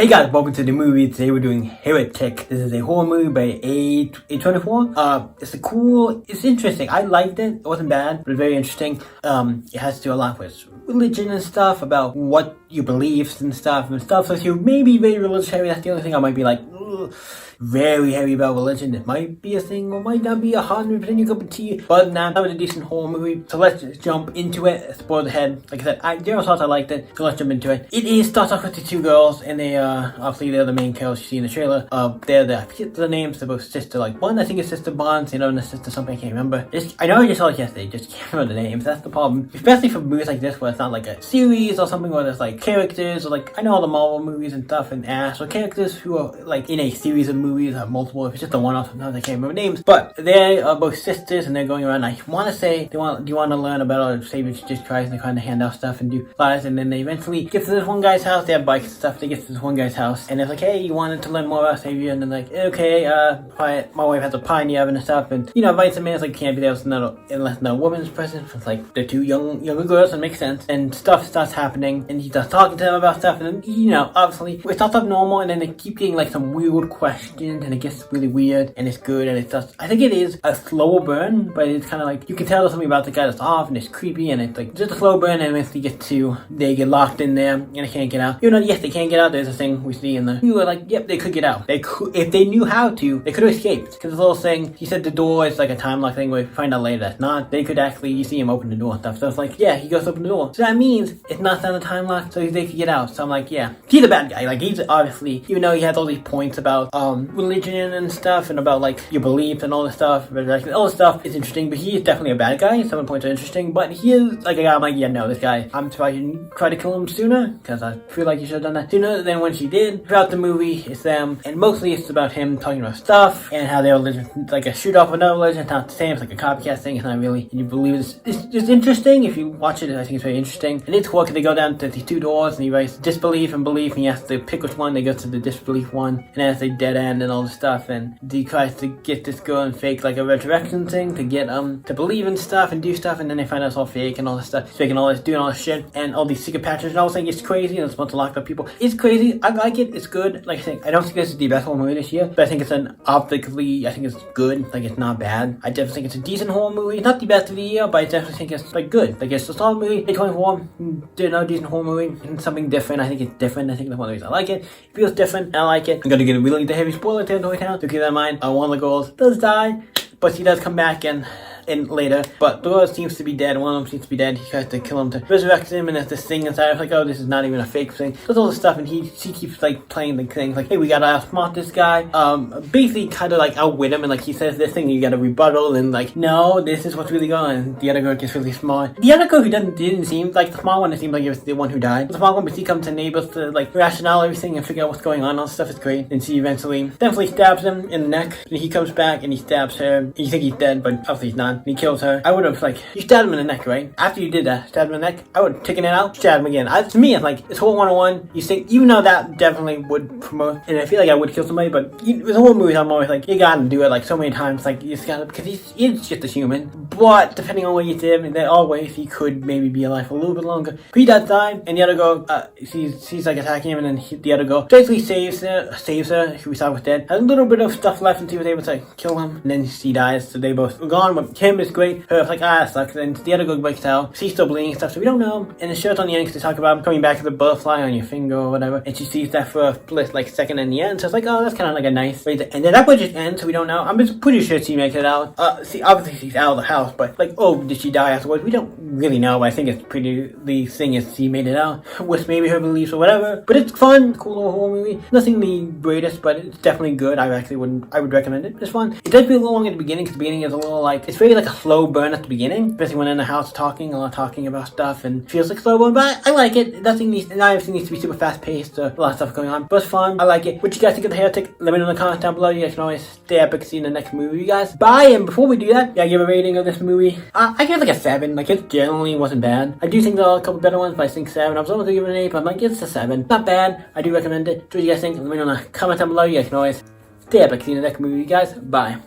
Hey guys, welcome to the movie. Today we're doing Heretic. This is a horror movie by A24. It's interesting. I liked it. It wasn't bad, but very interesting. It has to do a lot with religion and stuff, about what your beliefs and stuff. So if you may be very religious heavy, that's the only thing I might be like, ugh, very heavy about religion. It might be a thing or might not be 100% your cup of tea. But now, that was a decent horror movie. So let's just jump into it. Spoil the head. Like I said, I generally thought I liked it. So let's jump into it. It starts off with the two girls, and they obviously they're the main characters you see in the trailer. I forget the names. They're both sister. Like one I think is Sister Bonds, and the sister something I can't remember. I know I just saw it yesterday. Just can't remember the names. That's the problem. Especially for movies like this, where it's not like a series or something where there's like characters, or like I know all the Marvel movies and stuff and Ash, or characters who are like in a series of movies or multiple. If it's just a one-off, sometimes I can't remember names. But they are both sisters, and they're going around. I want to say do you want to learn about our Savior Jesus Christ, and they're trying to hand out stuff and do lives, and then they eventually get to this one guy's house. They have bikes and stuff. They get to this one guy's house, and it's like, hey, you wanted to learn more about Savior, and then like, okay, my wife has a pie in the oven and stuff, and invites him in. It's like can't be there unless no woman's present. It's like they're two younger girls, and it makes sense. And stuff starts happening, and he starts talking to them about stuff, and then obviously it starts off normal, and then they keep getting like some weird questions, and it gets really weird, and it's good, and it's just I think it is a slower burn, but it's kind of like you can tell there's something about the guy that's off, and it's creepy, and it's like just a slow burn, and eventually they get locked in there, and they can't get out. Yes, they can't get out. There's a thing we see in the we were like, yep, they could get out. They could, if they knew how to, they could have escaped. Because this little thing, he said the door is like a time lock thing, where we find out later that's not. They could actually, you see him open the door and stuff. So it's like, yeah, he goes to open the door. So that means it's not on a time lock, so they could get out. So I'm like, yeah, he's a bad guy. Like he's obviously, even though he has all these points about religion and stuff, and about like your beliefs and all this stuff, all this stuff is interesting, but he is definitely a bad guy. Some points are interesting, but he is like a guy I'm like, yeah, no, this guy, I'm surprised you didn't try to kill him sooner, because I feel like you should have done that sooner than when she did. Throughout the movie, it's them, and mostly it's about him talking about stuff, and how their religion, like a shoot off of another religion. It's not the same, it's like a copycat thing. It's not really, and you believe it's just interesting. If you watch it, I think it's very interesting. And it's cool because they go down to these two doors, and he writes disbelief and belief, and he has to pick which one. They go to the disbelief one, and then it's a dead end and all this stuff, and he tries to get this girl and fake like a resurrection thing to get to believe in stuff and do stuff, and then they find out it's all fake and all this stuff. He's faking all this, doing all this shit, and all these secret patches, and I was saying it's crazy, and it's a bunch of locked up people. It's crazy. I like it. It's good. Like I think, I don't think this is the best horror movie this year, but I think it's I think it's good. Like it's not bad. I definitely think it's a decent horror movie. Not the best of the year, but I definitely think it's like good. Like it's a solid movie. A24 did another decent horror movie and something different. I think it's different. I think that's one of the reasons I like it. It feels different, and I like it. I'm gonna get a really heavy spoiler territory now, so keep that in mind. One of the girls does die, but he does come back and later, but the girl seems to be dead. One of them seems to be dead. He tries to kill him to resurrect him, and there's this thing inside. I was like, oh, this is not even a fake thing. There's all this stuff, and she keeps like playing the things like, hey, we gotta outsmart this guy. Basically kind of like outwit him, and like he says this thing, you gotta rebuttal, and like, no, this is what's really going on. And the other girl gets really smart. The other girl who didn't seem like the small one. It seemed like it was the one who died. The small one, but she comes to neighbors to like rationale everything and figure out what's going on. All this stuff is great. And she definitely stabs him in the neck, and he comes back and he stabs her. And you think he's dead, but obviously he's not. And he kills her. I would have like, you stabbed him in the neck, right? After you did that, stabbed him in the neck, I would have taken it out, stabbed him again. To me, it's like, it's whole 101. You think, even though that definitely would promote, and I feel like I would kill somebody, but with the whole movie, I'm always like, you gotta do it like so many times, like, you just gotta, because he's just a human. But depending on what you did, in all ways, he could maybe be alive for a little bit longer. But he does die, and the other girl, she's like attacking him, and then the other girl basically saves her, who we thought was dead. Has a little bit of stuff left, and she was able to kill him, and then she dies, so they both are gone, but him is great. Her, like, that sucks. And the other girl breaks out. She's still bleeding and stuff, so we don't know. And the show's on the end because they talk about coming back to the butterfly on your finger or whatever. And she sees that for a split, like, second in the end. So it's like, oh, that's kind of like a nice way to. And then that would just end, so we don't know. I'm just pretty sure she makes it out. Obviously she's out of the house, but like, oh, did she die afterwards? We don't really know. But I think it's pretty. The thing is, she made it out with maybe her beliefs or whatever. But it's fun, cool little horror movie. Nothing the greatest, but it's definitely good. I would recommend it. It's fun. It does feel a little long at the beginning because the beginning is a little like, it's very like a slow burn at the beginning. Especially when in the house talking about stuff, and feels like slow one, but I like it. Nothing needs to be super fast paced, a lot of stuff going on, but it's fun. I like it. What you guys think of the Heretic? Let me know in the comments down below. You guys can always stay epic, see you in the next movie, you guys. Bye, and before we do that, yeah, give a rating of this movie. I give it like a 7. Like, it generally wasn't bad. I do think there are a couple better ones, but I think 7. I was only gonna give it an 8, but I'm like, it's a 7. Not bad. I do recommend it. So what you guys think? Let me know in the comments down below. You guys can always stay epic, see you in the next movie, you guys. Bye.